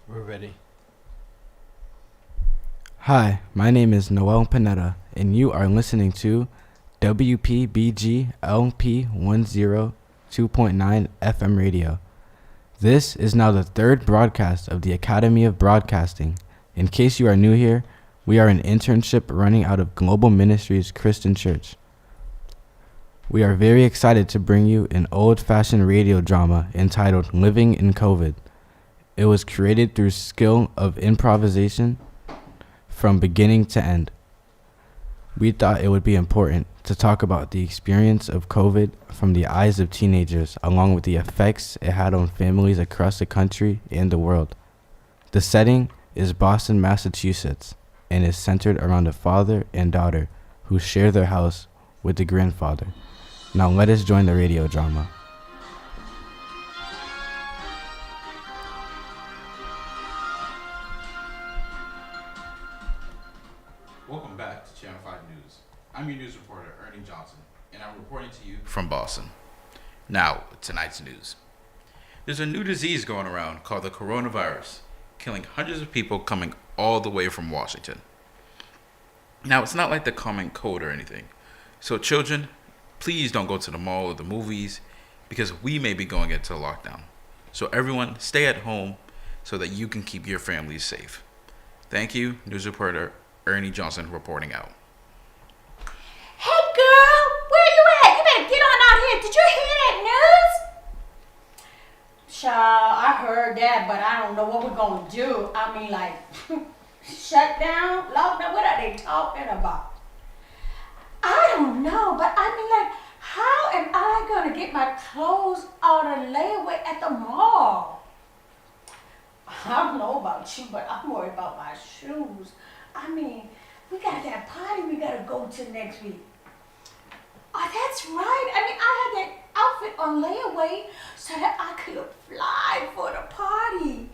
We're ready. Hi, my name is Noel Panetta, and you are listening to WPBG-LP 102.9 FM radio. This is now the third broadcast of the Academy of Broadcasting. In case you are new here, we are an internship running out of Global Ministries Christian Church. We are very excited to bring you an old-fashioned radio drama entitled Living in COVID. It was created through skill of improvisation from beginning to end. We thought it would be important to talk about the experience of COVID from the eyes of teenagers, along with the effects it had on families across the country and the world. The setting is Boston, Massachusetts, and is centered around a father and daughter who share their house with the grandfather. Now let us join the radio drama. Welcome back to Channel 5 News. I'm your news reporter, Ernie Johnson, and I'm reporting to you from Boston. Now, tonight's news. There's a new disease going around called the coronavirus, killing hundreds of people coming all the way from Washington. Now, it's not like the common cold or anything. So children, please don't go to the mall or the movies because we may be going into lockdown. So everyone, stay at home so that you can keep your families safe. Thank you, news reporter Ernie Johnson reporting out. Hey girl, where you at? You better get on out here. Did you hear that news? Child, I heard that, but I don't know what we're gonna do. I mean, like, shut down, lockdown, what are they talking about? I don't know, but I mean, like, how am I gonna get my clothes out of layaway at the mall? I don't know about you, but I'm worried about my shoes. I mean, we got that party we gotta go to next week. Oh, that's right. I mean, I had that outfit on layaway so that I could fly for the party.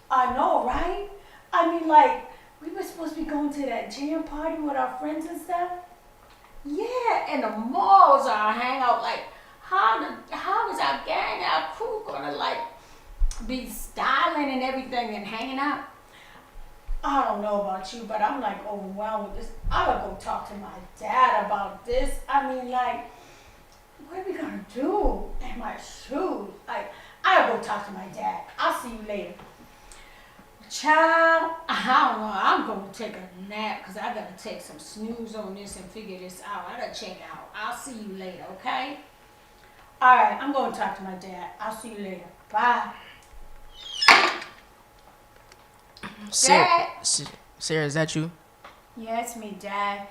I know, right? I mean, like, we were supposed to be going to that jam party with our friends and stuff. Yeah, and the malls are a hangout. Like, how is our gang, our crew gonna, like, be styling and everything and hanging out? I don't know about you, but I'm like overwhelmed with this. I gotta go talk to my dad about this. I mean, like, what are we gonna do? And my shoes. Like, I gotta go talk to my dad. I'll see you later. Child, I don't know. I'm gonna take a nap because I gotta take some snooze on this and figure this out. I gotta check out. I'll see you later, okay? All right, I'm gonna talk to my dad. I'll see you later. Bye. Sarah, Sarah, is that you? Yeah, it's me, Dad.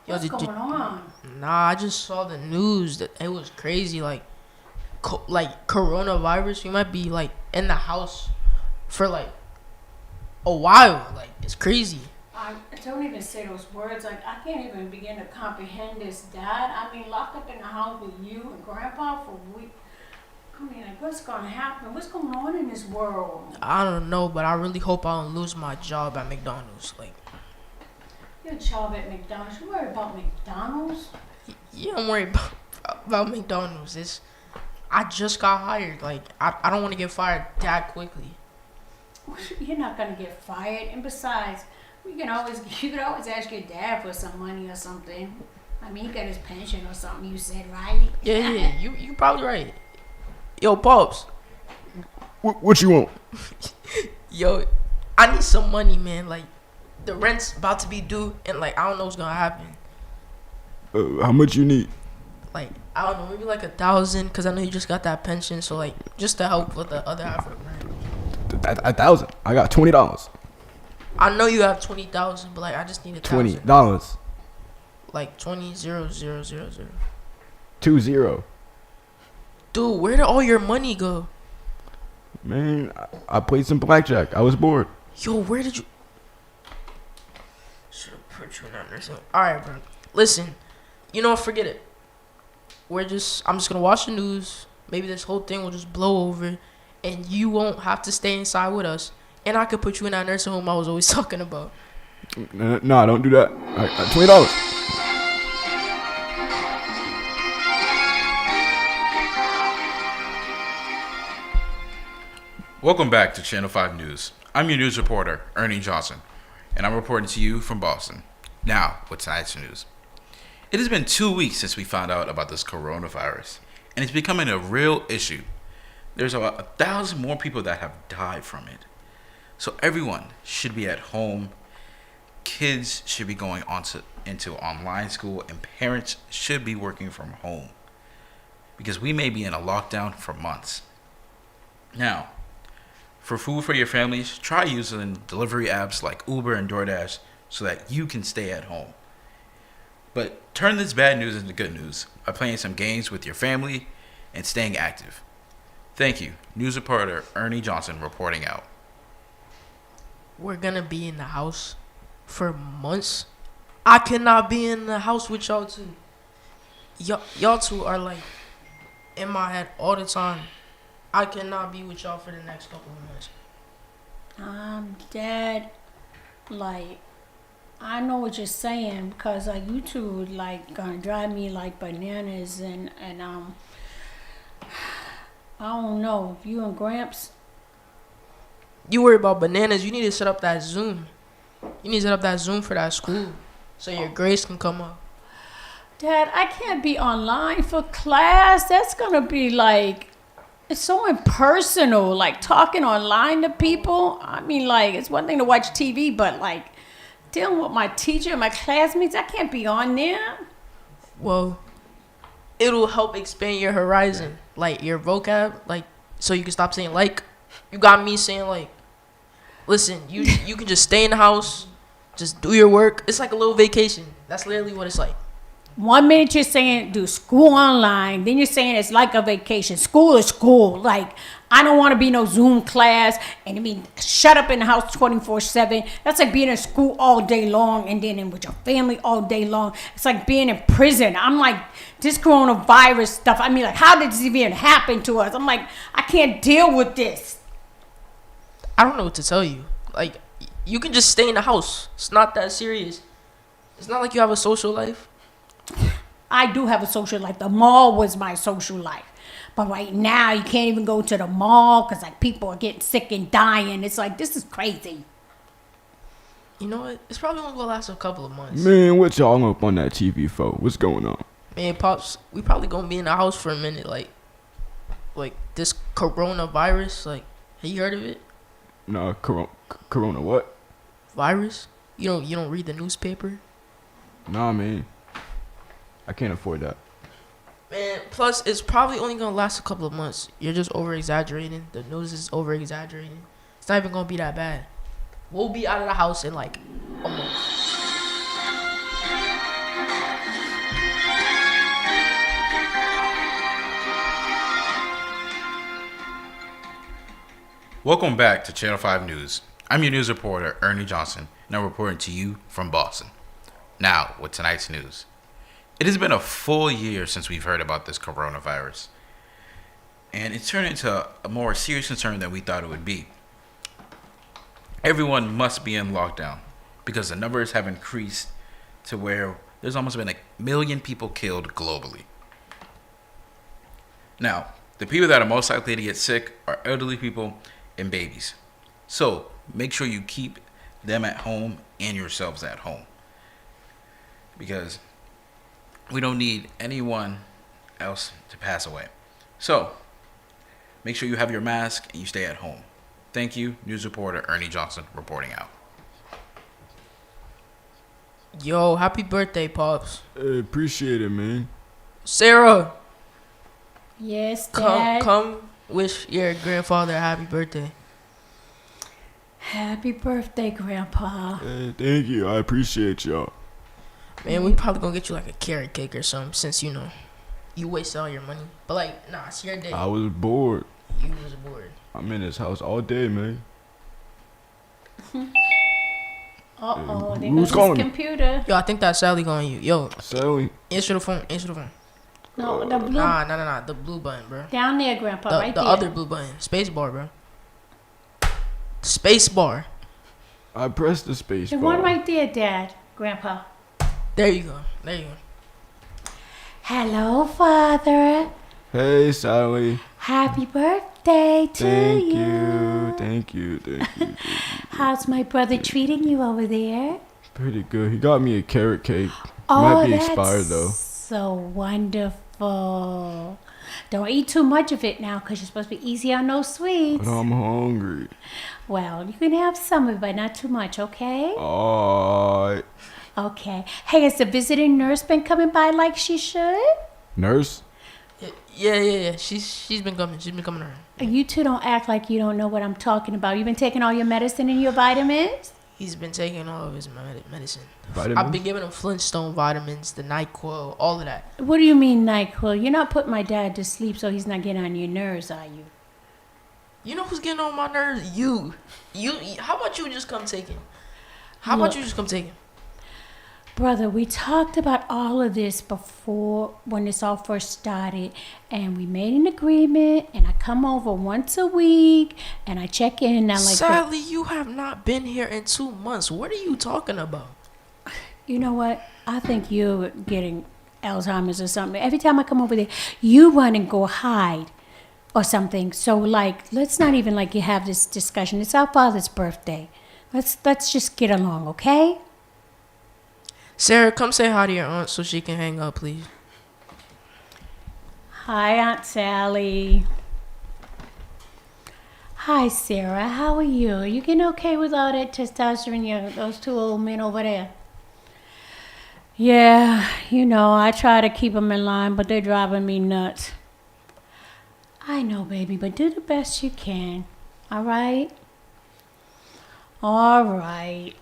Yo, What's going on? Nah, I just saw the news that it was crazy. Like coronavirus, you might be like in the house for like a while. Like, it's crazy. I don't even say those words. Like, I can't even begin to comprehend this, Dad. I mean, locked up in the house with you and Grandpa for weeks. I mean, like, what's gonna happen? What's going on in this world? I don't know, but I really hope I don't lose my job at McDonald's. Like, Your job at McDonald's. You worry about McDonald's? yeah, I'm worried about McDonald's. I just got hired. Like, I don't want to get fired that quickly. You're not gonna get fired. And besides, you can always ask your dad for some money or something. I mean, he got his pension or something. You said, right? Yeah, you probably right. Yo, Pops. What you want? Yo, I need some money, man. Like, the rent's about to be due, and like, I don't know what's gonna happen. How much you need? Like, I don't know, maybe like 1,000, cause I know you just got that pension. So like, just to help with the other half of rent. 1,000. I got $20. I know you have 20,000, but like, I just need 1,000. $20. Like 20,000. 20. Dude, where did all your money go? Man, I played some blackjack. I was bored. Yo, where did you? Should have put you in that nursing home. All right, bro. Listen, you know what? Forget it. I'm just gonna watch the news. Maybe this whole thing will just blow over, and you won't have to stay inside with us. And I could put you in that nursing home I was always talking about. No, don't do that. $20. Welcome back to Channel 5 News. I'm your news reporter, Ernie Johnson, and I'm reporting to you from Boston. Now, with tonight's news. It has been 2 weeks since we found out about this coronavirus, and it's becoming a real issue. There's about 1,000 more people that have died from it. So everyone should be at home. Kids should be going into online school, and parents should be working from home because we may be in a lockdown for months. Now, for food for your families, try using delivery apps like Uber and DoorDash so that you can stay at home. But turn this bad news into good news by playing some games with your family and staying active. Thank you. News reporter Ernie Johnson reporting out. We're gonna be in the house for months. I cannot be in the house with y'all two. Y'all two are like in my head all the time. I cannot be with y'all for the next couple of months. Dad, like, I know what you're saying because like you two like gonna drive me like bananas and I don't know. You and Gramps. You worry about bananas. You need to set up that Zoom. You need to set up that Zoom for that school so your grades can come up. Dad, I can't be online for class. That's gonna be like, it's so impersonal. Like talking online to people. I mean, like it's one thing to watch TV, but like dealing with my teacher and my classmates, I can't be on there. Well, it'll help expand your horizon, like your vocab, like so you can stop saying like. You got me saying like, listen, you can just stay in the house, just do your work. It's like a little vacation. That's literally what it's like. 1 minute you're saying do school online, then you're saying it's like a vacation. School is school. Like I don't want to be no Zoom class and be shut up in the house 24/7. That's like being in school all day long and then with your family all day long. It's like being in prison. I'm like, this coronavirus stuff. I mean, like, how did this even happen to us? I'm like, I can't deal with this. I don't know what to tell you. Like, you can just stay in the house. It's not that serious. It's not like you have a social life. I do have a social life. The mall was my social life. But right now, you can't even go to the mall because like people are getting sick and dying. It's like, this is crazy. You know what? It's probably only gonna last a couple of months. Man, what y'all up on that TV for? What's going on? Man, Pops, we probably gonna be in the house for a minute. Like this coronavirus. Like, have you heard of it? Nah, corona what? Virus? You don't read the newspaper? Nah, man. I can't afford that. Man, plus it's probably only gonna last a couple of months. You're just over exaggerating. The news is over exaggerating. It's not even gonna be that bad. We'll be out of the house in like a month. Welcome back to Channel 5 News. I'm your news reporter, Ernie Johnson, and I'm reporting to you from Boston. Now, with tonight's news. It has been a full year since we've heard about this coronavirus, and it's turned into a more serious concern than we thought it would be. Everyone must be in lockdown because the numbers have increased to where there's almost been 1 million people killed globally. Now, the people that are most likely to get sick are elderly people and babies. So make sure you keep them at home and yourselves at home, because we don't need anyone else to pass away. So make sure you have your mask and you stay at home. Thank you, news reporter Ernie Johnson reporting out. Yo, happy birthday, Pops. Hey, appreciate it, man. Sarah, Yes, Dad. come wish your grandfather a happy birthday. Happy birthday, Grandpa. Hey, thank you. I appreciate y'all. Man, we probably gonna get you like a carrot cake or something since you wasted all your money. But like, nah, it's your day. I was bored. You was bored. I'm in this house all day, man. Uh-oh, there Who's goes calling his me? computer. Yo, I think that's Sally calling you. Yo, Sally. answer the phone. Answer the phone. No, the blue. Nah. The blue button, bro. Down there, Grandpa, The right there. other blue button. Space bar, bro. Space bar. I pressed the space The bar. one right there, Dad. Grandpa. There you go. There you go. Hello, Father. Hey, Sally. Happy birthday to Thank you. you. Thank you. How's my brother treating you over there? Pretty good. He got me a carrot cake. Oh, Might be that's expired though. so wonderful. Don't eat too much of it now because you're supposed to be easy on those sweets. But I'm hungry. Well, you can have some of it, but not too much, okay? Alright. Okay. Hey, has the visiting nurse been coming by like she should? Nurse? Yeah. She's been coming. She's been coming around. You two don't act like you don't know what I'm talking about. You've been taking all your medicine and your vitamins? He's been taking all of his medicine. Vitamins? I've been giving him Flintstone vitamins, the NyQuil, all of that. What do you mean, NyQuil? You're not putting my dad to sleep so he's not getting on your nerves, are you? You know who's getting on my nerves? You. How about you just come take him? How about you just come take him? Brother, we talked about all of this before when this all first started, and we made an agreement, and I come over once a week, and I check in. Now, like, Sadly, you have not been here in 2 months. What are you talking about? you know what? I think you're getting Alzheimer's or something. Every time I come over there, you run and go hide or something. So, like, let's not even like you have this discussion. It's our father's birthday. Let's just get along, okay? Sarah, come say hi to your aunt so she can hang up, please. Hi, Aunt Sally. Hi, Sarah. How are you? Are you getting okay with all that testosterone? Those two old men over there. Yeah, I try to keep them in line, but they're driving me nuts. I know, baby, but do the best you can. All right? All right.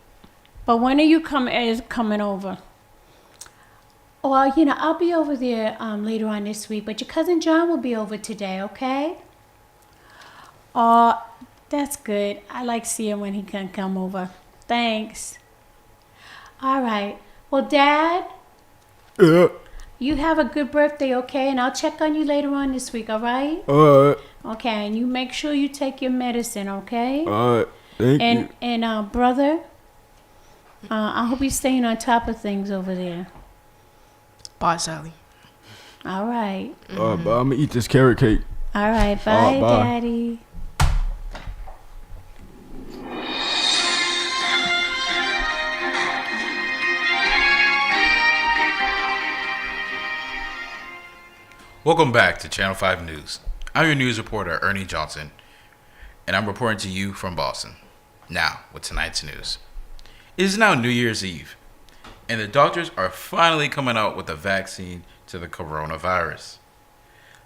But when are you coming over? Well, I'll be over there later on this week, but your cousin John will be over today, okay? Oh, that's good. I like seeing when he can come over. Thanks. All right. Well, Dad, Yeah. you have a good birthday, okay? And I'll check on you later on this week, all right? Alright. Okay, and you make sure you take your medicine, okay? Alright. Thank you. And brother, I hope you're staying on top of things over there. Bye, Sally. All right. Alright, but I'm gonna eat this carrot cake. All right. Bye, Bye. Daddy. Welcome back to Channel 5 News. I'm your news reporter, Ernie Johnson, and I'm reporting to you from Boston. Now, with tonight's news. It is now New Year's Eve, and the doctors are finally coming out with a vaccine to the coronavirus.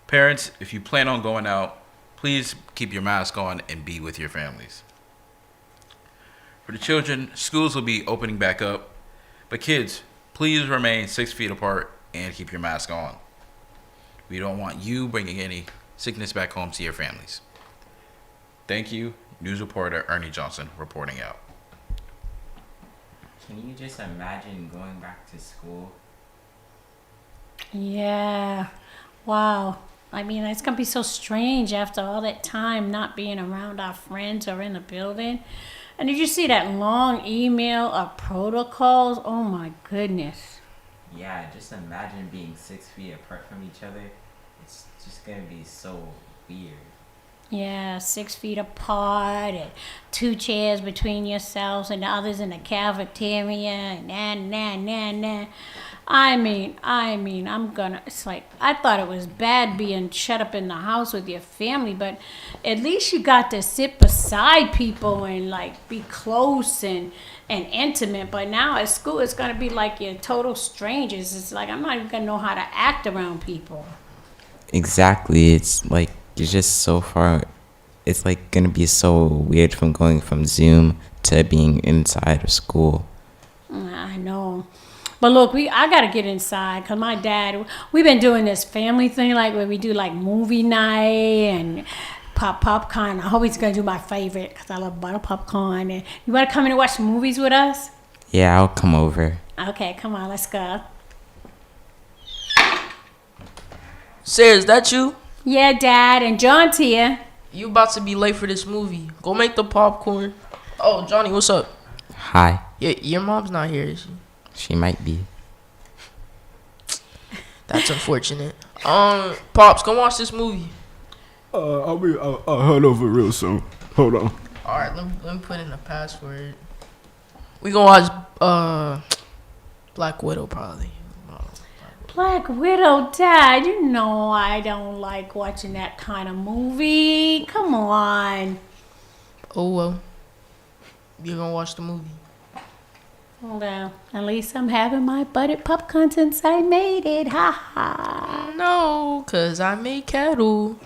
Parents, if you plan on going out, please keep your mask on and be with your families. For the children, schools will be opening back up, but kids, please remain 6 feet apart and keep your mask on. We don't want you bringing any sickness back home to your families. Thank you, news reporter Ernie Johnson reporting out. Can you just imagine going back to school? Yeah. Wow. I mean, it's going to be so strange after all that time not being around our friends or in the building. And did you see that long email of protocols? Oh, my goodness. Yeah, just imagine being 6 feet apart from each other. It's just gonna be so weird. Yeah, 6 feet apart and 2 chairs between yourselves and the others in the cafeteria and nah. I mean, it's like, I thought it was bad being shut up in the house with your family, but at least you got to sit beside people and like be close and intimate. But now at school, it's going to be like you're total strangers. It's like, I'm not even going to know how to act around people. Exactly. It's like you're just so far. It's like gonna be so weird from going from Zoom to being inside of school. I know. But look, I got to get inside because my dad, we've been doing this family thing, like where we do like movie night and pop popcorn. I always going to do my favorite because I love butter popcorn. And you want to come in and watch movies with us? Yeah, I'll come over. Okay, come on, let's go. Sarah, is that you? Yeah, Dad, and John's here. You about to be late for this movie. Go make the popcorn. Oh, Johnny, what's up? Hi. Yeah, your mom's not here, is she? She might be. That's unfortunate. Pops, come watch this movie. I'll head over real soon. Hold on. All right, let me put in a password. We gonna watch Black Widow probably. Black Widow died. You know I don't like watching that kind of movie. Come on. Oh well. You're gonna watch the movie. Well, at least I'm having my buttered popcorn since I made it. Ha ha. No, cause I made kettle.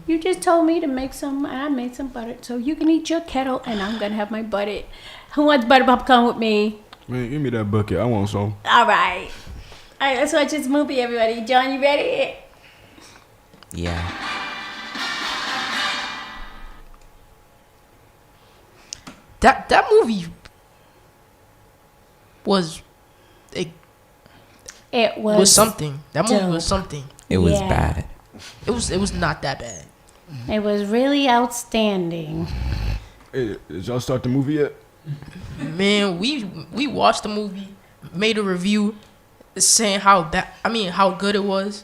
You just told me to make some, and I made some butter. So you can eat your kettle, and I'm gonna have my buttered. Who wants buttered popcorn with me? Man, give me that bucket. I want some. All right. All right, let's watch this movie, everybody. John, you ready? Yeah. That movie was It was something. That movie was something. It was Yeah. bad. It was not that bad. It was really outstanding. Hey, did y'all start the movie yet? Man, we watched the movie, made a review, saying how good it was.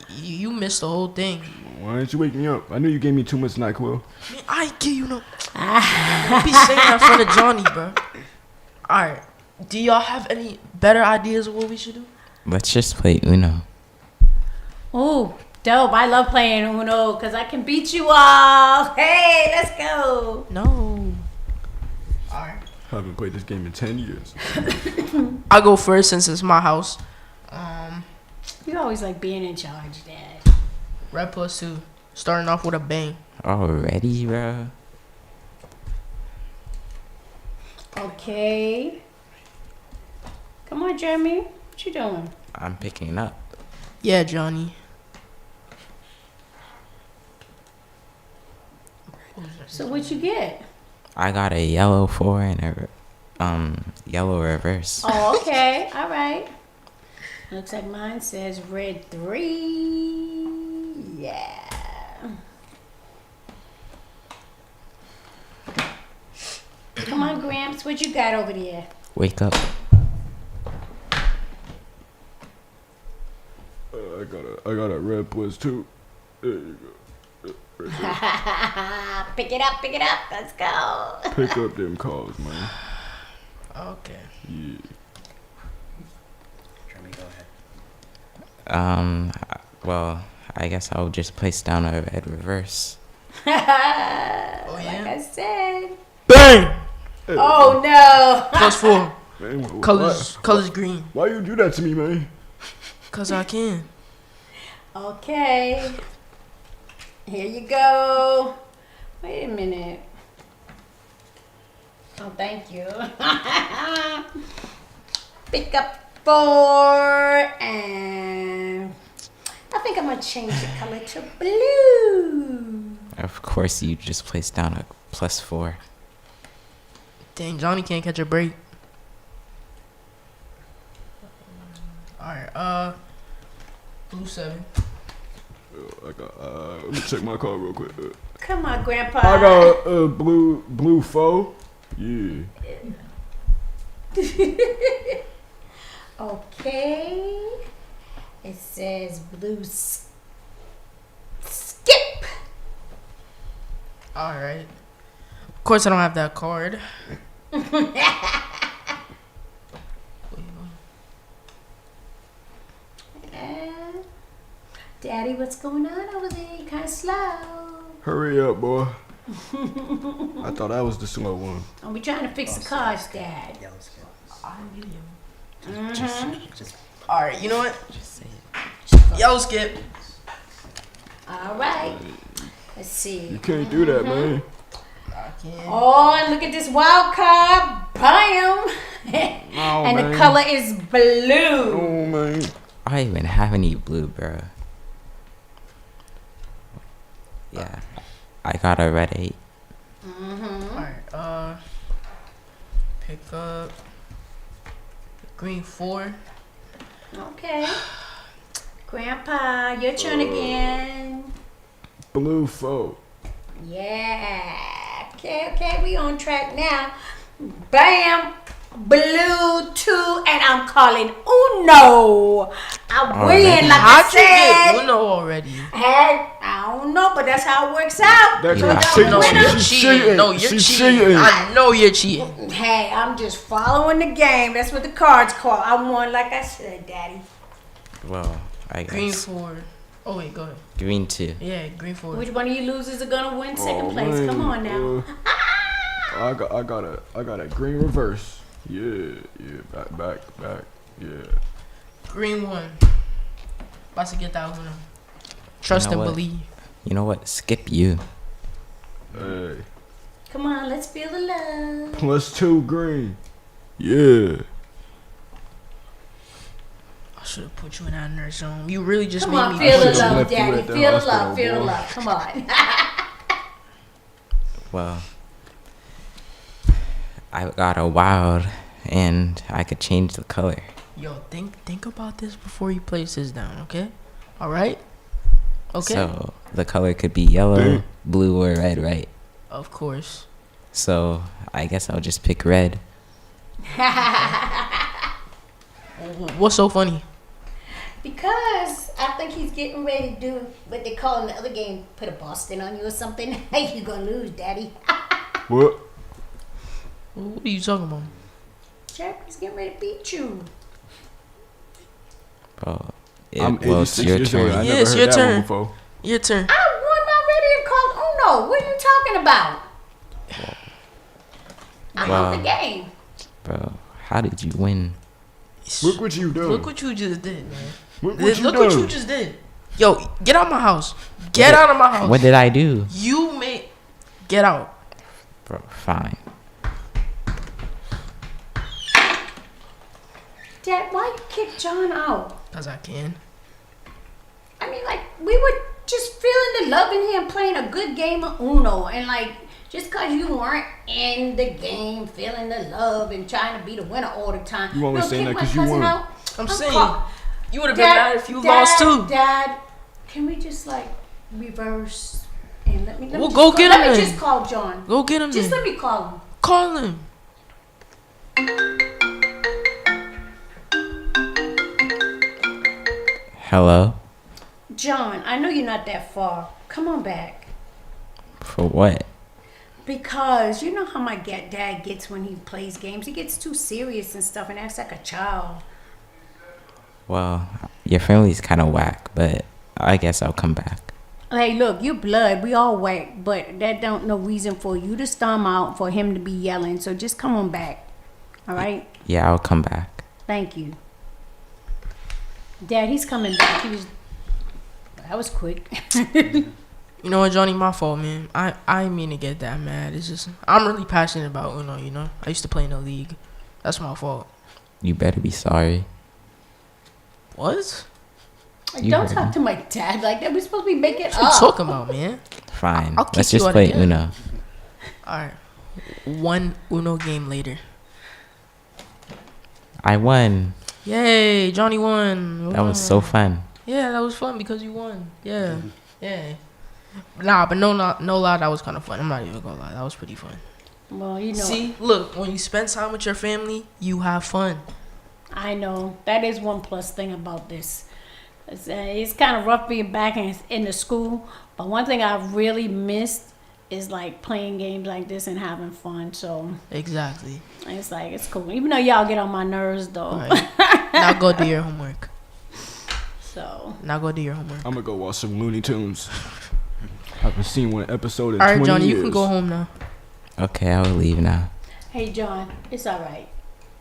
You missed the whole thing. Why didn't you wake me up? I knew you gave me too much NyQuil. Man, I ain't give you no. Don't be saying that in front of Johnny, bro. All right. Do y'all have any better ideas of what we should do? Let's just play Uno. Ooh, dope. I love playing Uno because I can beat you all. Hey, let's go. No. All right. I haven't played this game in 10 years. I'll go first since it's my house. You always like being in charge, Dad. Red +2. Starting off with a bang. Already, bro? Okay. Come on, Jeremy. What you doing? I'm picking up. Yeah, Johnny. So what you get? I got a yellow 4 and a yellow reverse. Oh, okay. All right. Looks like mine says red 3. Yeah. Come on, Gramps. What you got over there? Wake up. I got a red +2. There you go. Pick it up, pick it up. Let's go. Pick up them calls, man. Okay. Yeah. Jeremy, go ahead. Well, I guess I'll just place down a red reverse. Oh, yeah? Like I said. Bang! Oh no. +4. Man, Colors green. why you do that to me, man? Cause I can. Okay. Here you go. Wait a minute. Oh, thank you. Pick up 4 and I think I'm gonna change the color to blue. Of course, you just placed down a +4. Dang, Johnny can't catch a break. Alright, blue 7. I got. Let me check my card real quick. Come on, Grandpa. I got a blue 4. Yeah. Okay. It says blue skip. Alright. Of course, I don't have that card. Daddy, what's going on over there? You kind of slow. Hurry up, boy. I thought I was the slow one. Are we trying to fix the cars, Dad? Alright, you know what? Just say it. Yo, Skip. All right. Let's see. You can't do that, man. I can't. Oh, and look at this wild card. Bam. Oh, And man. the color is blue. Oh, man. I don't even have any blue, bro. Yeah. I got a red 8. Alright, pick up green 4. Okay. Grandpa, your turn again. Blue 4. Yeah. Okay, we on track now. Bam. blue 2, and I'm calling Uno. I win, like I How'd you get said. Uno already? Hey, I don't know, but that's how it works out. That's You right. know, She- No, she- you're she's cheating. cheating. No, you're She's cheating. cheating. I know you're cheating. Hey, I'm just following the game. That's what the cards call. I won, like I said, Daddy. Well, I guess. Green 4. Oh, wait, go ahead. Green 2. Yeah, green 4. Which one of you losers are gonna win second Oh, place? man. Come on now. I got a green reverse. Yeah, back, yeah. Green 1. About to get that Uno. Trust You know and what? believe. You know what? Skip you. Hey, Come on, let's feel the love. +2 green. Yeah. I should have put you in that nurse home. You really just Come made on, me. feel the should've love, left you Daddy. at the Feel the hospital, love, feel the boy. love. Come on. Well, I got a wild, and I could change the color. Yo, think about this before you place this down, okay? All right? Okay. So the color could be yellow, Dang. blue, or red, right? Of course. So I guess I'll just pick red. What's so funny? Because I think he's getting ready to do what they call in the other game, put a Boston on you or something. Hey, you gonna lose, Daddy. What? What are you talking about? Jeffrey's getting ready to beat you. Well, I'm well, it's 86 your years old. turn. I Yeah, never it's heard your that turn. one before. Your turn. I won already and called Uno. What are you talking about? I'm Wow. on the game. Bro, how did you win? Look what you done. Look what you just did, man. Look what you Look done. what you just did. Yo, get out my house. Get out of my house. What did I do? You made. Get out. Bro, fine. Dad, why you kick John out? Cause I can. I mean, like, we were just feeling the love in here and playing a good game of Uno. And, like, just because you weren't in the game, feeling the love and trying to be the winner all the time. You only you'll saying kick that my 'cause you cousin won. out? I'm I'm saying call- you would have been mad if you lost too. Dad, can we just, like, reverse and let me Well, just go call, get let him me then. just call John. Go get him Just then. let me call him. Call him. Hello? John, I know you're not that far. Come on back. For what? Because you know how my dad gets when he plays games. He gets too serious and stuff and acts like a child. Well, your family's kind of whack, but I guess I'll come back. Hey, look, you blood. We all whack, but that don't no reason for you to storm out for him to be yelling. So just come on back. All right? Yeah, I'll come back. Thank you. Dad, he's coming back. That was quick. You know what, Johnny? My fault, man. I didn't mean to get that mad. It's just I'm really passionate about Uno. You know, I used to play in the league. That's my fault. You better be sorry. What? You Don't heard talk me. to my dad like that. We're supposed to be making What you up. talking about, man? Fine. I'll kick Let's you just out play again. Uno. All right. One Uno game later. I won. Yay, Johnny won. That was so fun. Yeah, that was fun because you won. Yeah, yeah. Nah, but no lie, that was kind of fun. I'm not even gonna lie, that was pretty fun. Well, you know. See, look, when you spend time with your family, you have fun. I know. That is one plus thing about this. It's kind of rough being back in the school, but one thing I really missed is like playing games like this and having fun. So Exactly. it's like, it's cool. Even though y'all get on my nerves though. All right. Now go do your homework. So, Now go do your homework. I'm gonna go watch some Looney Tunes. I haven't seen one episode in All right, 20 Johnny, years. you can go home now. Okay, I'll leave now. hey, John, it's all right.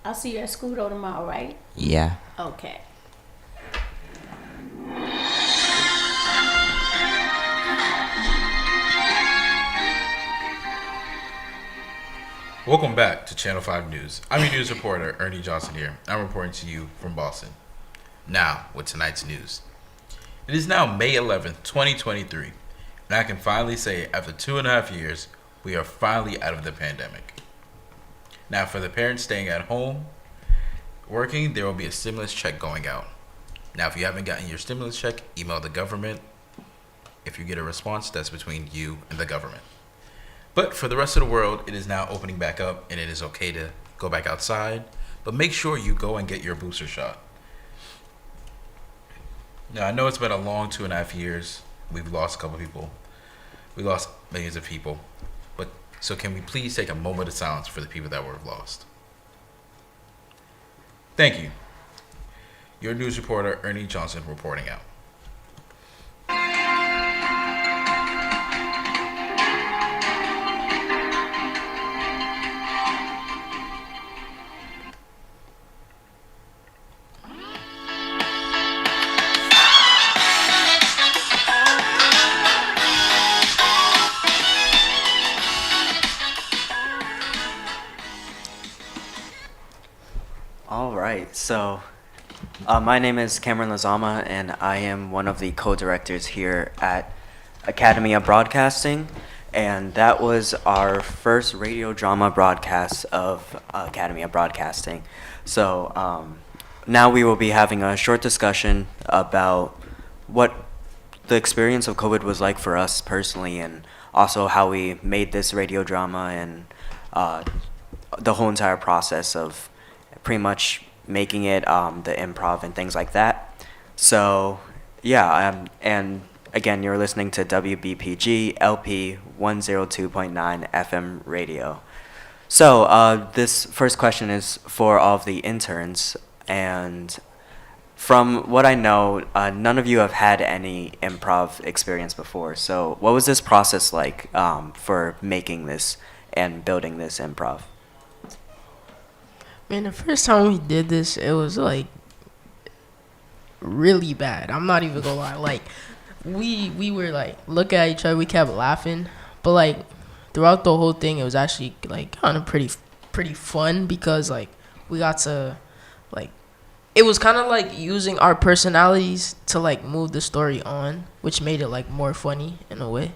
I'll see you at school though tomorrow, right? Yeah. Okay. Welcome back to Channel 5 News. I'm your news reporter, Ernie Johnson here. I'm reporting to you from Boston. Now, with tonight's news. It is now May 11th, 2023, and I can finally say after 2.5 years, we are finally out of the pandemic. Now, for the parents staying at home, working, there will be a stimulus check going out. Now, if you haven't gotten your stimulus check, email the government. If you get a response, that's between you and the government. But for the rest of the world, it is now opening back up, and it is okay to go back outside, but make sure you go and get your booster shot. Now, I know it's been a long 2.5 years. We've lost a couple people. We lost millions of people. But so can we please take a moment of silence for the people that were lost? Thank you. Your news reporter, Ernie Johnson, reporting out. All right, so my name is Cameron Lazama, and I am one of the co-directors here at Academy of Broadcasting, and that was our first radio drama broadcast of Academy of Broadcasting. So now we will be having a short discussion about what the experience of COVID was like for us personally, and also how we made this radio drama and the whole entire process of pretty much making it, the improv and things like that. So yeah, and again, you're listening to WBPG-LP 102.9 FM radio. So this first question is for all of the interns, and from what I know, none of you have had any improv experience before. So what was this process like for making this and building this improv? Man, the first time we did this, it was like really bad. I'm not even gonna lie. Like we were like look at each other, we kept laughing, but like throughout the whole thing, it was actually like kind of pretty fun because like we got to like it was kind of like using our personalities to like move the story on, which made it like more funny in a way.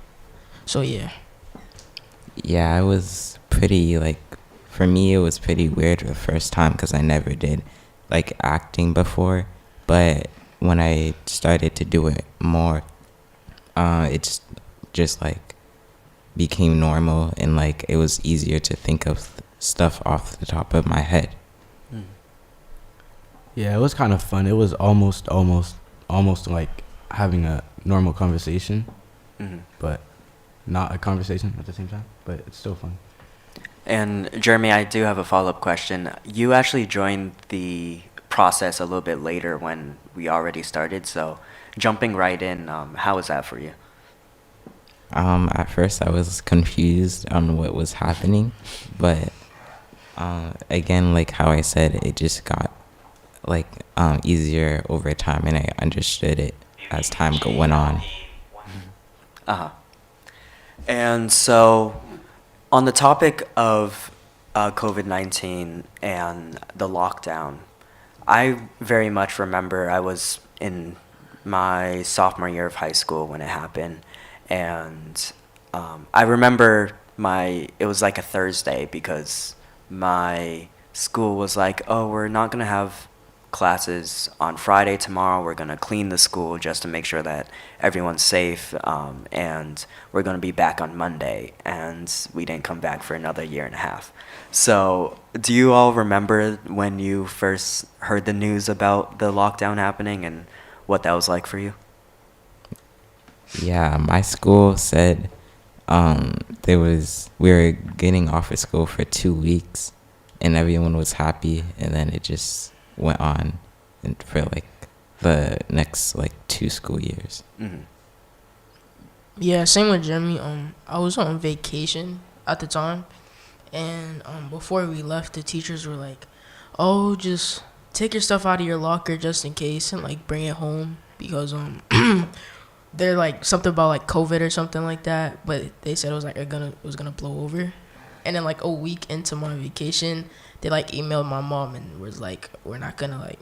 So yeah. Yeah, it was pretty, like, for me, it was pretty weird the first time because I never did, like, acting before. But when I started to do it more, it's just, like, became normal and, like, it was easier to think of stuff off the top of my head. Yeah, it was kind of fun. It was almost like having a normal conversation, but not a conversation at the same time. But it's still fun. And Jeremy, I do have a follow-up question. You actually joined the process a little bit later when we already started, so jumping right in, how was that for you? At first I was confused on what was happening, but again, like how I said, it just got like easier over time, and I understood it as time went on. And so, on the topic of COVID-19 and the lockdown, I very much remember I was in my sophomore year of high school when it happened, and I remember it was like a Thursday because my school was like, oh, we're not going to have classes on Friday tomorrow. We're going to clean the school just to make sure that everyone's safe, and we're going to be back on Monday. And we didn't come back for another year and a half. So do you all remember when you first heard the news about the lockdown happening and what that was like for you? Yeah, my school said we were getting off of school for 2 weeks, and everyone was happy, and then it just went on and for like the next like 2 school years. Yeah, same with Jeremy. I was on vacation at the time, and before we left, the teachers were like, "Oh, just take your stuff out of your locker just in case, and like bring it home because they're like something about like COVID or something like that." But they said it was like it was gonna blow over, and then like a week into my vacation, they like emailed my mom and was like, "We're not gonna like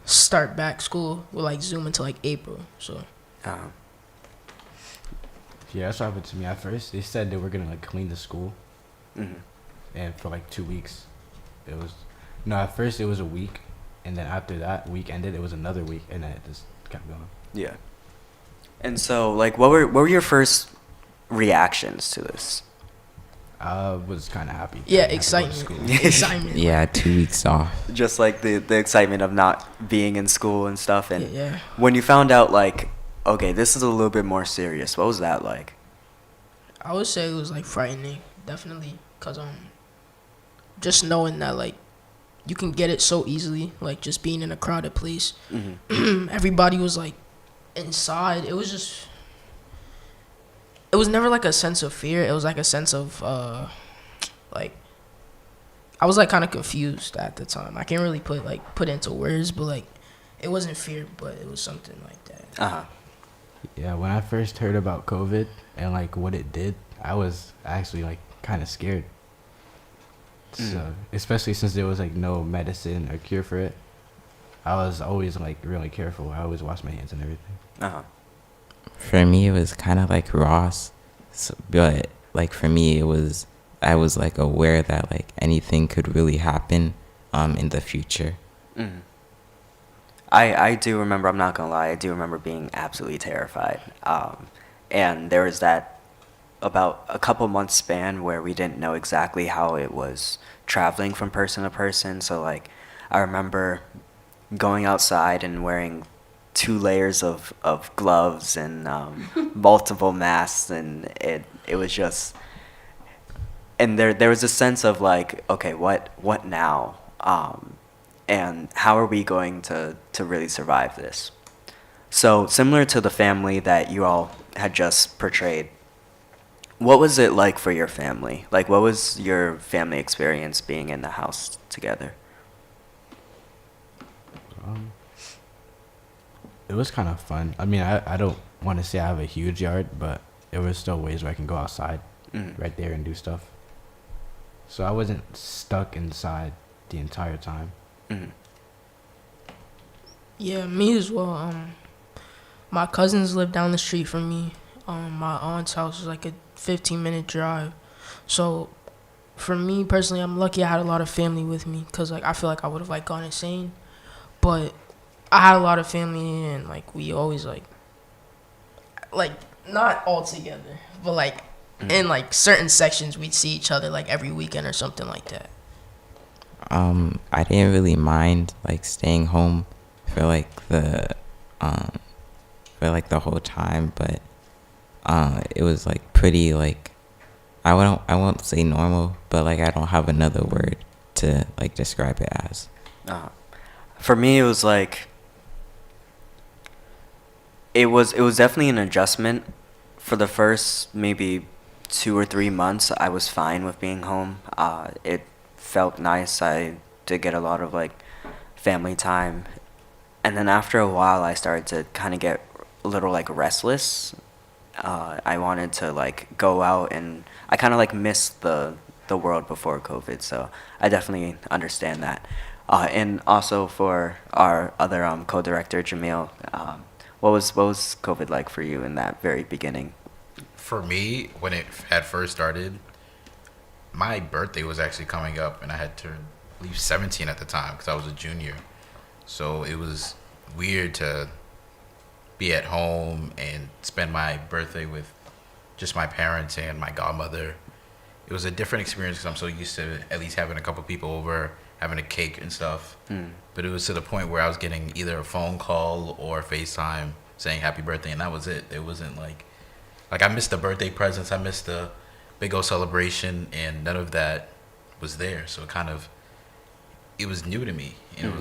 start back school. We'll like Zoom until like April." So. Yeah, that's what happened to me at first. They said they were gonna like clean the school, and for like 2 weeks, at first it was a week, and then after that week ended, it was another week, and then it just kept going. Yeah. And so, like, what were your first reactions to this? I was kind of happy. Yeah, I had to go to school. excitement. Excitement. Yeah, 2 weeks off. Just like the excitement of not being in school and stuff. And Yeah. when you found out, like, okay, this is a little bit more serious, what was that like? I would say it was like frightening, definitely, cause just knowing that like you can get it so easily, like just being in a crowded place. Everybody was like inside. It was never like a sense of fear. It was like a sense of like I was like kind of confused at the time. I can't really put into words, but like it wasn't fear, but it was something like that. Uh-huh. Yeah, when I first heard about COVID and like what it did, I was actually like kind of scared. So, especially since there was like no medicine or cure for it, I was always like really careful. I always wash my hands and everything. Uh-huh. For me, it was kind of like Ross, but like for me, I was like aware that like anything could really happen in the future. Mm. I do remember, I'm not gonna lie, I do remember being absolutely terrified. And there was that about a couple months span where we didn't know exactly how it was traveling from person to person. So like I remember going outside and wearing 2 layers of gloves and multiple masks, and it was just, and there was a sense of like, okay, what now? And how are we going to really survive this? So similar to the family that you all had just portrayed, what was it like for your family? Like, what was your family experience being in the house together? It was kind of fun. I mean, I don't want to say I have a huge yard, but there was still ways where I can go outside right there and do stuff. So I wasn't stuck inside the entire time. Yeah, me as well. My cousins live down the street from me. My aunt's house is like a 15-minute drive. So for me personally, I'm lucky I had a lot of family with me, because like I feel like I would have like gone insane. But I had a lot of family, and like we always like not all together, but like in like certain sections we'd see each other like every weekend or something like that. I didn't really mind like staying home for like the whole time, but it was like pretty like I won't say normal, but like I don't have another word to like describe it as. For me, it was like it was definitely an adjustment. For the first maybe 2 or 3 months, I was fine with being home. It felt nice. I did get a lot of like family time, and then after a while, I started to kind of get a little like restless. I wanted to like go out, and I kind of like missed the world before COVID. So I definitely understand that. And also for our other co-director Jamil, what was COVID like for you in that very beginning? For me, when it had first started, my birthday was actually coming up, and I had turned, I believe, 17 at the time because I was a junior. So it was weird to be at home and spend my birthday with just my parents and my godmother. It was a different experience because I'm so used to at least having a couple people over, having a cake and stuff. But it was to the point where I was getting either a phone call or FaceTime saying happy birthday, and that was it. It wasn't like I missed the birthday presents, I missed the big old celebration, and none of that was there. So it was new to me, and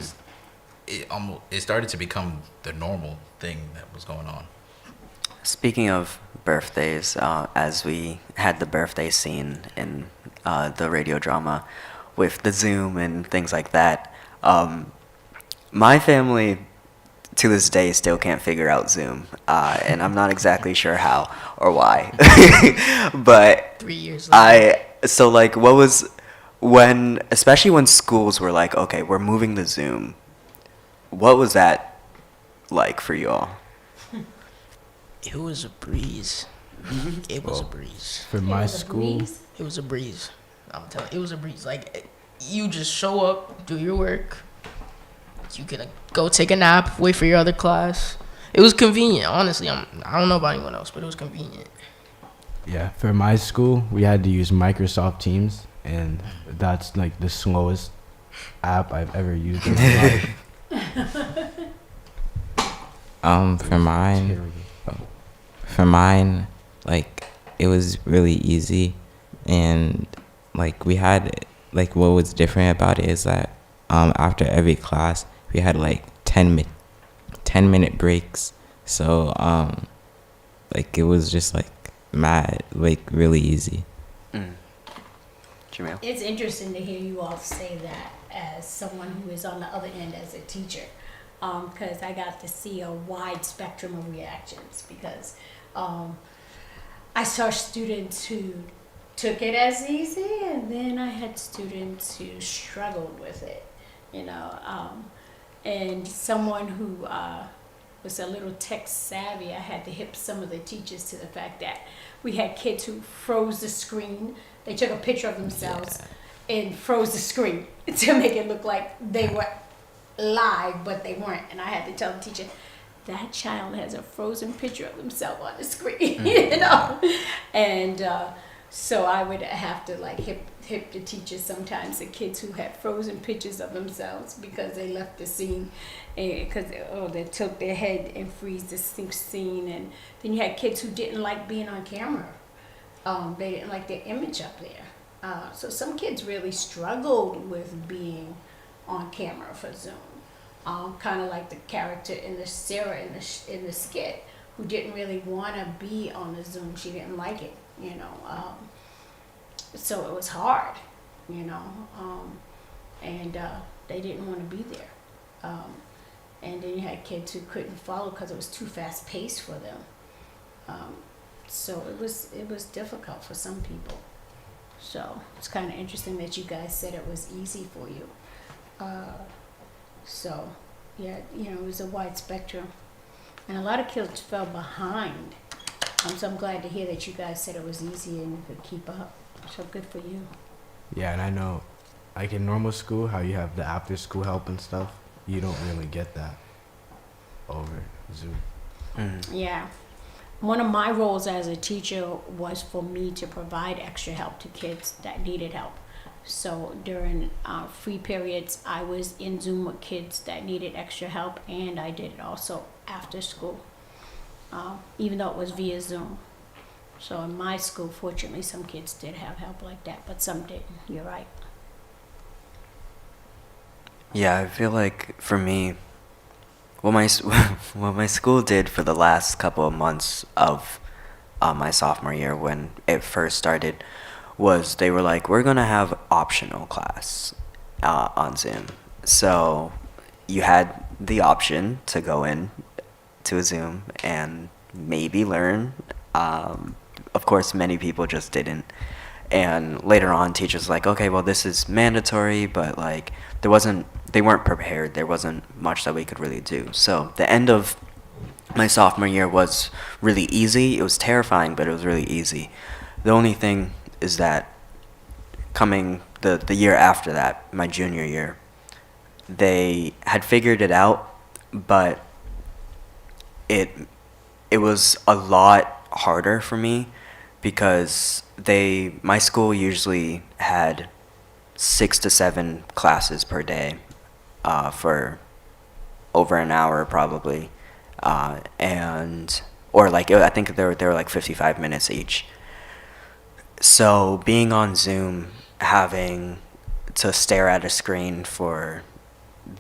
it started to become the normal thing that was going on. Speaking of birthdays, as we had the birthday scene in the radio drama with the Zoom and things like that, my family to this day still can't figure out Zoom, and I'm not exactly sure how or why. But 3 years later. So like, what was especially when schools were like, okay, we're moving to Zoom, what was that like for you all? It was a breeze. It was a breeze. For my school, It was a breeze. I'm telling you, it was a breeze. Like, you just show up, do your work. You can go take a nap, wait for your other class. It was convenient, honestly. I don't know about anyone else, but it was convenient. Yeah, for my school, we had to use Microsoft Teams, and that's like the slowest app I've ever used in my life. For mine, like it was really easy, and like we had like what was different about it is that after every class we had like 10-minute breaks, so like it was just like mad like really easy. Jamil? It's interesting to hear you all say that as someone who is on the other end as a teacher, because I got to see a wide spectrum of reactions, because I saw students who took it as easy, and then I had students who struggled with it, you know, and someone who was a little tech savvy, I had to hip some of the teachers to the fact that we had kids who froze the screen. They took a picture of themselves and froze the screen to make it look like they were live, but they weren't. And I had to tell the teacher, that child has a frozen picture of themselves on the screen, you know? And so I would have to like hip the teachers sometimes, the kids who had frozen pictures of themselves because they left the scene, because they tilt their head and freeze the scene. And then you had kids who didn't like being on camera. They didn't like their image up there. So some kids really struggled with being on camera for Zoom. Kind of like the character in the Sarah in the skit, who didn't really want to be on the Zoom. She didn't like it, you know. So it was hard, you know, and they didn't want to be there. And then you had kids who couldn't follow because it was too fast paced for them. So it was difficult for some people. So it's kind of interesting that you guys said it was easy for you. So yeah, you know, it was a wide spectrum, and a lot of kids fell behind. So I'm glad to hear that you guys said it was easy and you could keep up. So good for you. Yeah, and I know, like in normal school, how you have the after school help and stuff, you don't really get that over Zoom. Yeah. One of my roles as a teacher was for me to provide extra help to kids that needed help. So during free periods, I was in Zoom with kids that needed extra help, and I did it also after school, even though it was via Zoom. So in my school, fortunately, some kids did have help like that, but some didn't. You're right. Yeah, I feel like for me, what my school did for the last couple of months of my sophomore year when it first started was they were like, we're gonna have optional class on Zoom. So you had the option to go in to a Zoom and maybe learn. Of course, many people just didn't. And later on, teachers were like, okay, well, this is mandatory, but like they weren't prepared. There wasn't much that we could really do. So the end of my sophomore year was really easy. It was terrifying, but it was really easy. The only thing is that coming the year after that, my junior year, they had figured it out, but it was a lot harder for me because my school usually had 6 to 7 classes per day for over an hour probably, or like I think they were like 55 minutes each. So being on Zoom, having to stare at a screen for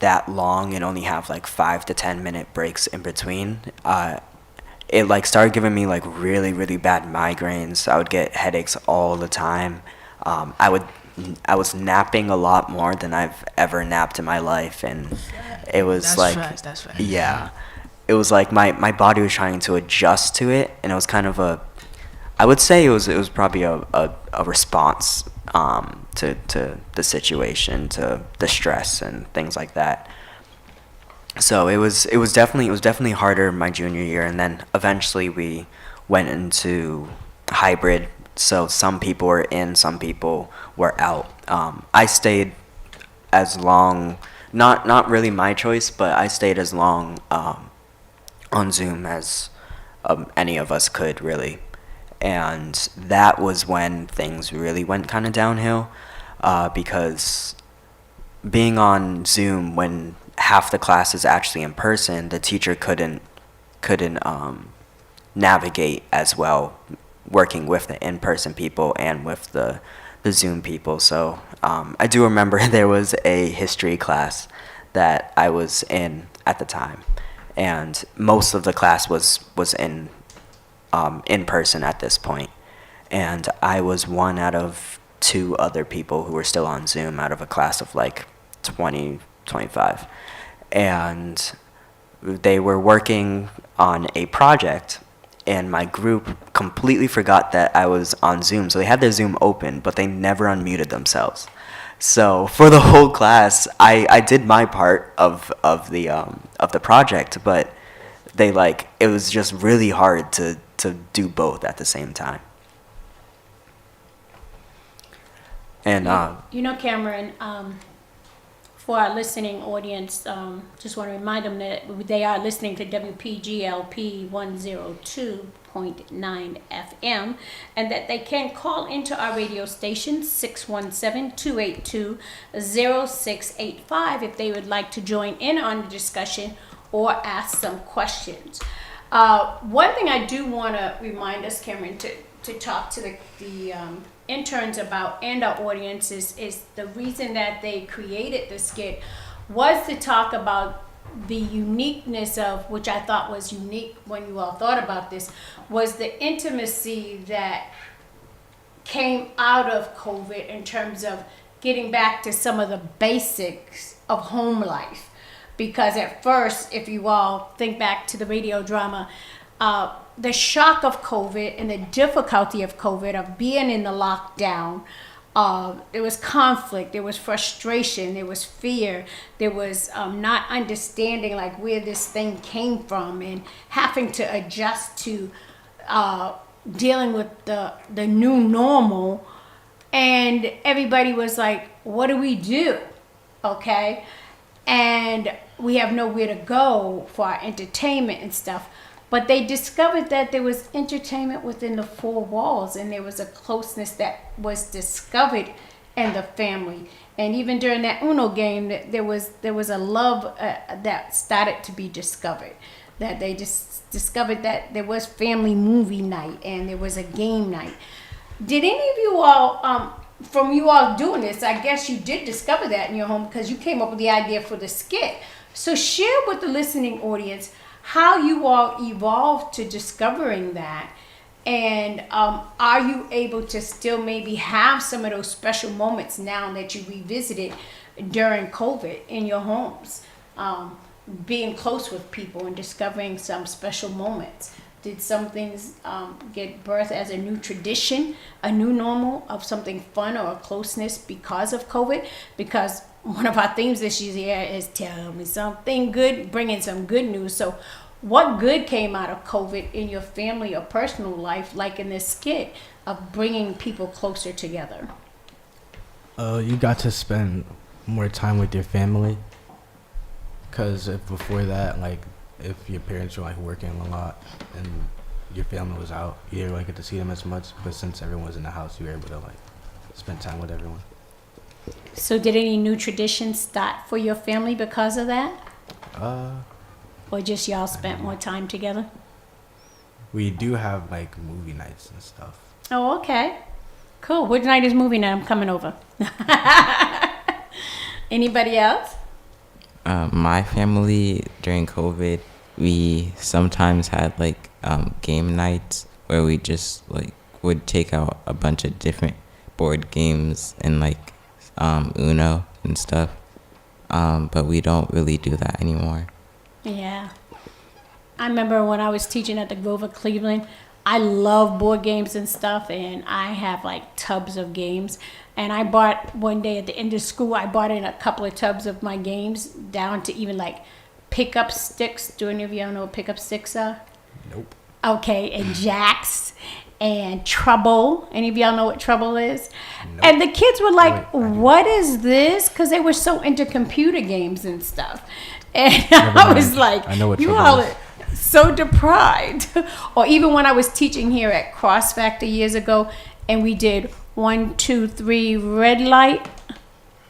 that long and only have like 5 to 10 minute breaks in between, it like started giving me like really, really bad migraines. I would get headaches all the time. I was napping a lot more than I've ever napped in my life, and it was That's facts. yeah, it was like my body was trying to adjust to it, and it was kind of I would say it was probably a response to the situation, to the stress and things like that. So it was definitely harder my junior year, and then eventually we went into hybrid. So some people were in, some people were out. I stayed as long, not really my choice, but I stayed as long on Zoom as any of us could really. And that was when things really went kind of downhill, because being on Zoom when half the class is actually in person, the teacher couldn't navigate as well working with the in-person people and with the Zoom people. So I do remember there was a history class that I was in at the time, and most of the class was in person at this point, and I was one out of 2 other people who were still on Zoom out of a class of like 20, 25, and they were working on a project, and my group completely forgot that I was on Zoom. So they had their Zoom open, but they never unmuted themselves. So for the whole class, I did my part of the project, but it was just really hard to do both at the same time. And Cameron, for our listening audience, just want to remind them that they are listening to WPG-LP 102.9 FM, and that they can call into our radio station 617-282-0685 if they would like to join in on the discussion or ask some questions. One thing I do want to remind us, Cameron, to talk to the interns about, and our audiences, is the reason that they created the skit was to talk about the uniqueness of, which I thought was unique when you all thought about this, was the intimacy that came out of COVID in terms of getting back to some of the basics of home life. Because at first, if you all think back to the radio drama, the shock of COVID and the difficulty of COVID, of being in the lockdown, there was conflict, there was frustration, there was fear, there was not understanding like where this thing came from, and having to adjust to dealing with the new normal. And everybody was like, what do we do? Okay? And we have nowhere to go for our entertainment and stuff. But they discovered that there was entertainment within the 4 walls, and there was a closeness that was discovered in the family. And even during that Uno game, there was a love that started to be discovered. That they just discovered that there was family movie night and there was a game night. Did any of you all, from you all doing this, I guess you did discover that in your home because you came up with the idea for the skit. So share with the listening audience how you all evolved to discovering that, and are you able to still maybe have some of those special moments now that you revisited during COVID in your homes, being close with people and discovering some special moments? Did some things get birth as a new tradition, a new normal of something fun or a closeness because of COVID? Because one of our themes this year is tell me something good, bringing some good news. So what good came out of COVID in your family or personal life, like in this skit, of bringing people closer together? You got to spend more time with your family. Because if before that, like, if your parents were, like, working a lot and your family was out, you didn't really get to see them as much. But since everyone was in the house, you were able to, like, spend time with everyone. So did any new traditions start for your family because of that? Or just y'all spent more time together? We do have, like, movie nights and stuff. Oh, okay. Cool. Which night is movie night? I'm coming over. Anybody else? My family, during COVID, we sometimes had, like, game nights where we just, like, would take out a bunch of different board games and, like, Uno and stuff. But we don't really do that anymore. Yeah. I remember when I was teaching at the Grover Cleveland, I love board games and stuff, and I have like tubs of games. And I bought one day at the end of school, I bought in a couple of tubs of my games, down to even like pickup sticks. Do any of y'all know what pickup sticks are? Nope. Okay, and jacks and Trouble. Any of y'all know what Trouble is? Nope. And the kids were like, what is this? Because they were so into computer games and stuff. And I was like, I know what you Trouble all is. so deprived. Or even when I was teaching here at Cross Factor years ago, and we did 1, 2, 3 red light.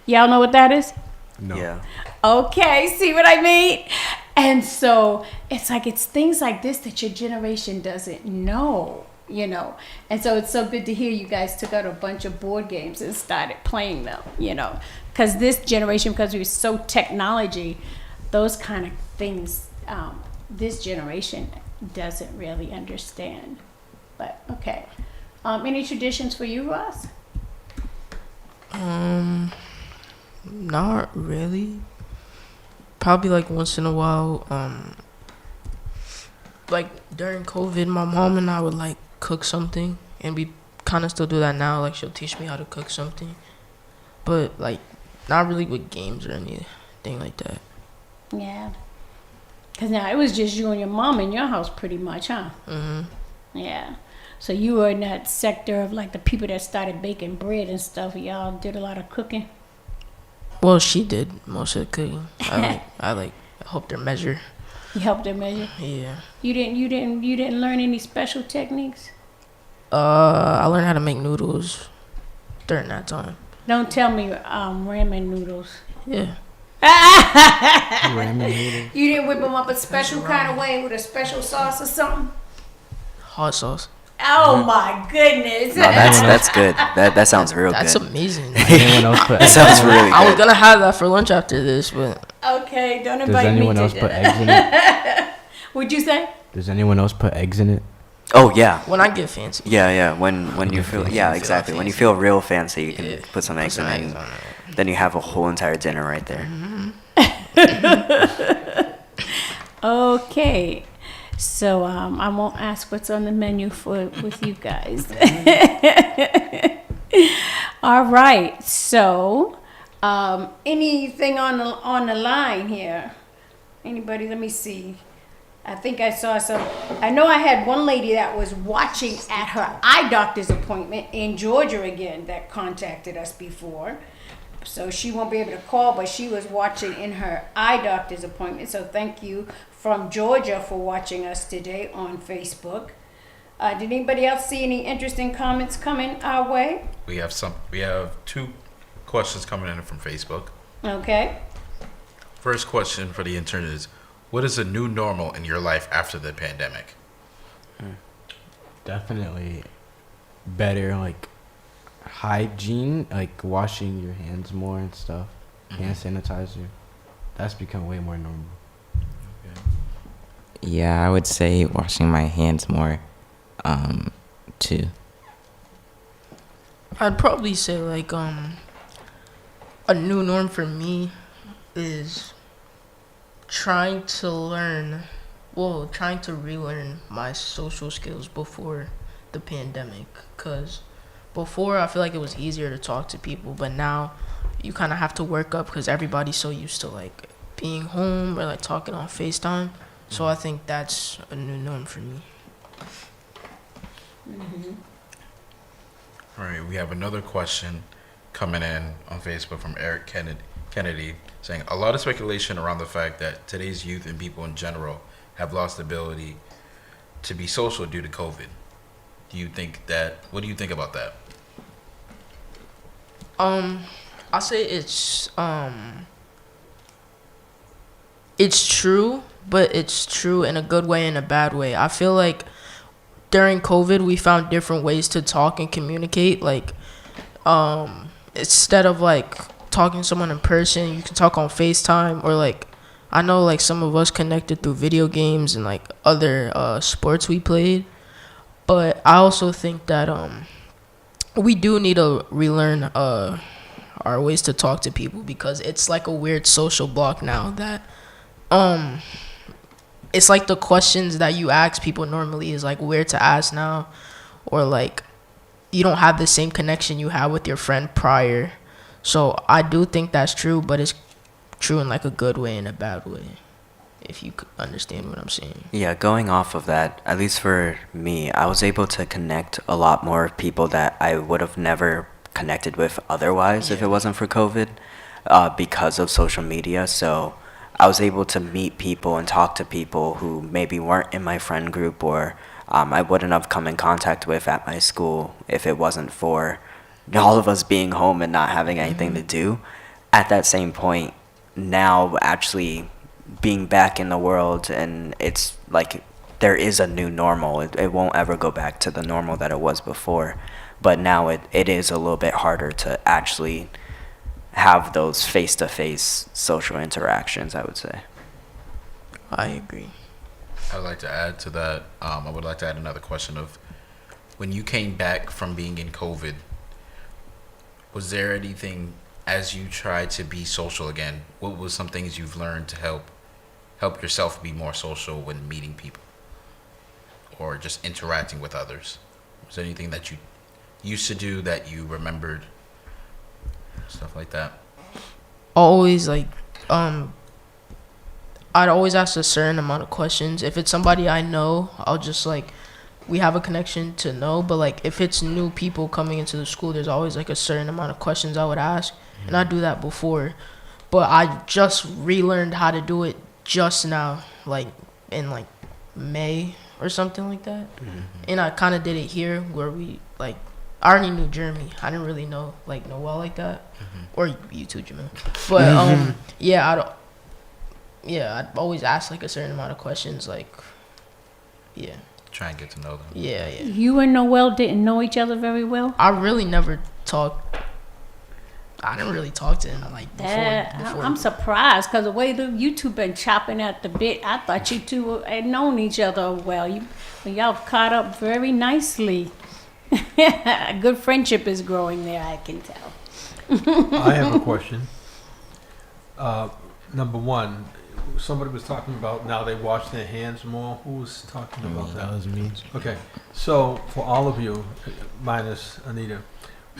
Y'all know what that is? No. Yeah. Okay, see what I mean? And so it's like, it's things like this that your generation doesn't know, you know. And so it's so good to hear you guys took out a bunch of board games and started playing them, you know. Because this generation, because we're so technology, those kind of things, this generation doesn't really understand. But okay. Any traditions for you, Ross? Not really. Probably like once in a while, like during COVID, my mom and I would like cook something, and we kind of still do that now. Like she'll teach me how to cook something, but like not really with games or anything like that. Yeah. Because now it was just you and your mom in your house pretty much, huh? Yeah. So you were in that sector of like the people that started baking bread and stuff. Y'all did a lot of cooking. Well, she did most of the cooking. I helped her measure. You helped her measure. Yeah. You didn't learn any special techniques. I learned how to make noodles during that time. Don't tell me ramen noodles. Yeah. Ramen noodles. You didn't whip them up a special kind of way with a special sauce or something. Hot sauce. Oh my goodness. No, that's good. That sounds real That's good. amazing. Does anyone else put That sounds really I was good. gonna have that for lunch after this, but Okay, don't Does invite me anyone to else put dinner. eggs in it? What'd you say? Does anyone else put eggs in it? Oh yeah. when I get fancy. Yeah. When you feel exactly. When you feel real fancy, you can Yeah. put some eggs in some it. eggs And on it. then you have a whole entire dinner right there. Okay. So I won't ask what's on the menu with you guys. All right. So anything on the line here? Anybody? Let me see. I think I saw some. I know I had one lady that was watching at her eye doctor's appointment in Georgia again that contacted us before. So she won't be able to call, but she was watching in her eye doctor's appointment. So thank you from Georgia for watching us today on Facebook. Did anybody else see any interesting comments coming our way? We have 2 questions coming in from Facebook. Okay. First question for the intern is, what is a new normal in your life after the pandemic? Definitely better, like hygiene, like washing your hands more and stuff. Hand sanitizer. That's become way more normal. Yeah, I would say washing my hands more, too. I'd probably say like a new norm for me is trying to relearn my social skills before the pandemic, because before I feel like it was easier to talk to people, but now you kind of have to work up because everybody's so used to like being home or like talking on FaceTime. So I think that's a new norm for me. All right, we have another question coming in on Facebook from Eric Kennedy saying, a lot of speculation around the fact that today's youth and people in general have lost the ability to be social due to COVID. What do you think about that? I say it's true, but it's true in a good way and a bad way. I feel like during COVID we found different ways to talk and communicate. Like instead of like talking to someone in person, you can talk on FaceTime, or like I know like some of us connected through video games and like other sports we played. But I also think that we do need to relearn our ways to talk to people, because it's like a weird social block now that it's like the questions that you ask people normally is like weird to ask now, or like you don't have the same connection you had with your friend prior. So I do think that's true, but it's true in like a good way and a bad way, if you could understand what I'm saying. Yeah, going off of that, at least for me, I was able to connect a lot more people that I would have never connected with otherwise if it wasn't for COVID, because of social media. So I was able to meet people and talk to people who maybe weren't in my friend group, or I wouldn't have come in contact with at my school if it wasn't for all of us being home and not having anything to do. At that same point, now actually being back in the world, and it's like there is a new normal. It won't ever go back to the normal that it was before, but now it is a little bit harder to actually have those face-to-face social interactions, I would say. I agree. I'd like to add to that. I would like to add another question of, when you came back from being in COVID, was there anything, as you tried to be social again, what was some things you've learned to help yourself be more social when meeting people or just interacting with others? Was there anything that you used to do that you remembered? Stuff like that. Always like I'd always ask a certain amount of questions. If it's somebody I know, I'll just like, we have a connection to know. But like if it's new people coming into the school, there's always like a certain amount of questions I would ask. And I do that before, but I just relearned how to do it just now, like in like May or something like that. And I kind of did it here where we like, I already knew Jeremy. I didn't really know Noel like that, or you too, Jamil. But I'd always ask like a certain amount of questions, like, yeah. Try and get to know them. Yeah. You and Noel didn't know each other very well? I really never talked. I didn't really talk to him like before. I'm surprised because the way you two been chopping at the bit, I thought you two had known each other well. Y'all caught up very nicely. A good friendship is growing there, I can tell. I have a question. Number one, somebody was talking about now they wash their hands more. Who was talking about that? That was me. Okay, so for all of you, minus Anita,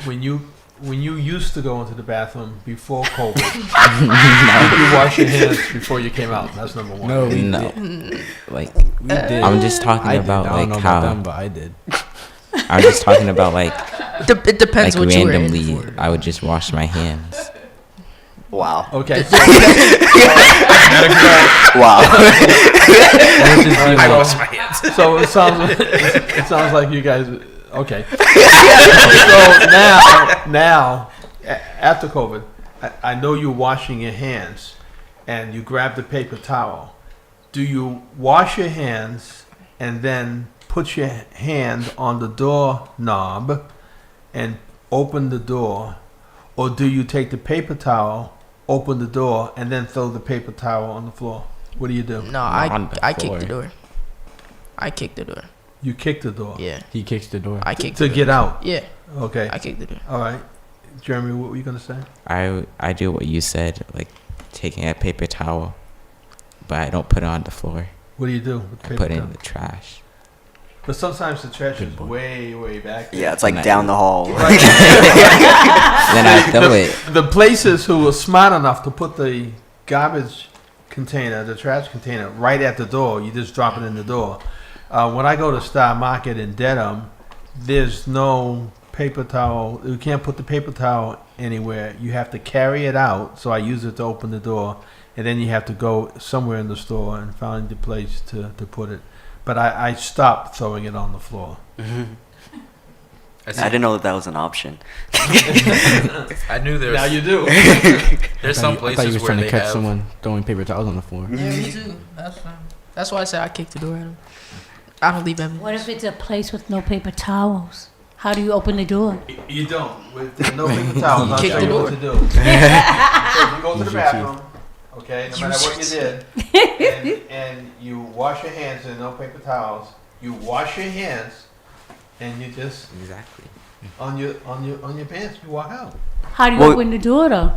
when you used to go into the bathroom before COVID, did you wash your hands before you came out? That's number one. No, we No. did. Like, We did. I'm just talking I did. about I don't like know how about them, but I did. I'm just talking about like It depends like what you were in randomly for. I would just wash my hands. Wow. Okay. Wow. I wash my hands. So it sounds like you guys. Okay. So now, after COVID, I know you're washing your hands, and you grab the paper towel. Do you wash your hands and then put your hand on the door knob and open the door, or do you take the paper towel, open the door, and then throw the paper towel on the floor? What do you do? No, On I the kicked the floor. door. I kicked the door. You kick the door. Yeah, He kicks the door. I kicked To the door. get out. Yeah, Okay. I kicked the door. All right. Jeremy, what were you gonna say? I do what you said, like taking a paper towel, but I don't put it on the floor. What do you do with the I paper put it towel? in the trash. But sometimes the trash Good is boy. way back there. Yeah, it's like Nice. down the hall. Then I throw it. The places who were smart enough to put the garbage container, the trash container, right at the door, you just drop it in the door. When I go to Star Market in Dedham, there's no paper towel. You can't put the paper towel anywhere. You have to carry it out. So I use it to open the door, and then you have to go somewhere in the store and find the place to put it. But I stopped throwing it on the floor. I didn't know that was an option. I knew Now there's you do. there's some I thought you places was where trying to they catch have. someone throwing paper towels on the floor. Yeah, me too. That's fine. That's why I said I kicked the door at him. I don't leave evidence. What if it's a place with no paper towels? How do you open the door? You don't. With there's no paper towels, I'll Kick tell the you door. what to do. So if you go to the Use your bathroom, okay, no matter what you did, and you wash your hands and no paper towels, you wash your hands and you just Exactly. on your pants, you walk out. How do you Well- open the door though?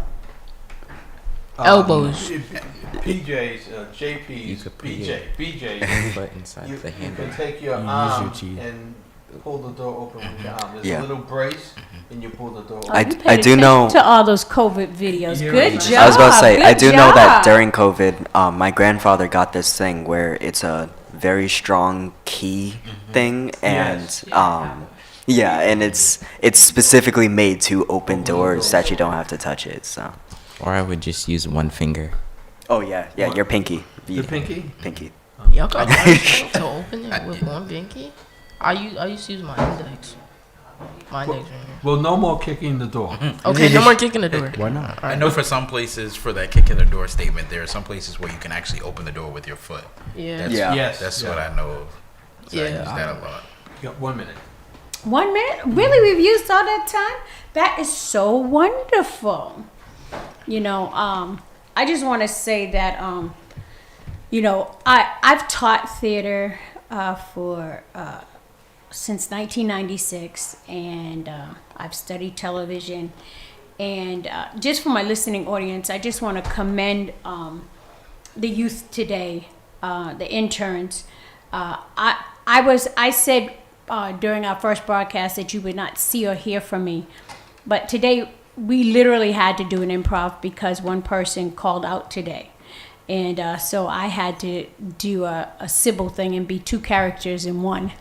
Elbows. PJs, You JPs, could put BJs. Foot inside You, the you handle. can take your You use arm your cheese. and pull the door open with your arm. There's Yeah. a little brace, and you pull the door open. I- You paid I do attention know- to all those COVID videos. You're Good right. job. I was about to say, I good do know that job. during COVID, my grandfather got this thing where it's a very strong key thing, and Yes. yeah, and it's specifically made to open doors that you don't have to touch it. So, Or I would just use one finger. Oh yeah, What? your pinky. The pinky? Pinky. Y'all got strength to open it with one pinky? I used to use my index. My index right here. Well, no more kicking the door. Okay, no more kicking the door. Why not? I know for some places, for that kick in the door statement, there are some places where you can actually open the door with your foot. Yeah. That's, Yeah. Yes. That's yeah. what I know of. So I Yeah, use that a lot. You got 1 minute. 1 minute? Really? We've used all that time? That is so wonderful. I just want to say that, I've taught theater for since 1996, and I've studied television. And just for my listening audience, I just want to commend the youth today, the interns. I said during our first broadcast that you would not see or hear from me, but today we literally had to do an improv because one person called out today. And so I had to do a Sybil thing and be two characters in one.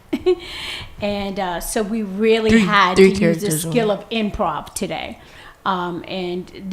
And so we really had to use the skill of improv today. And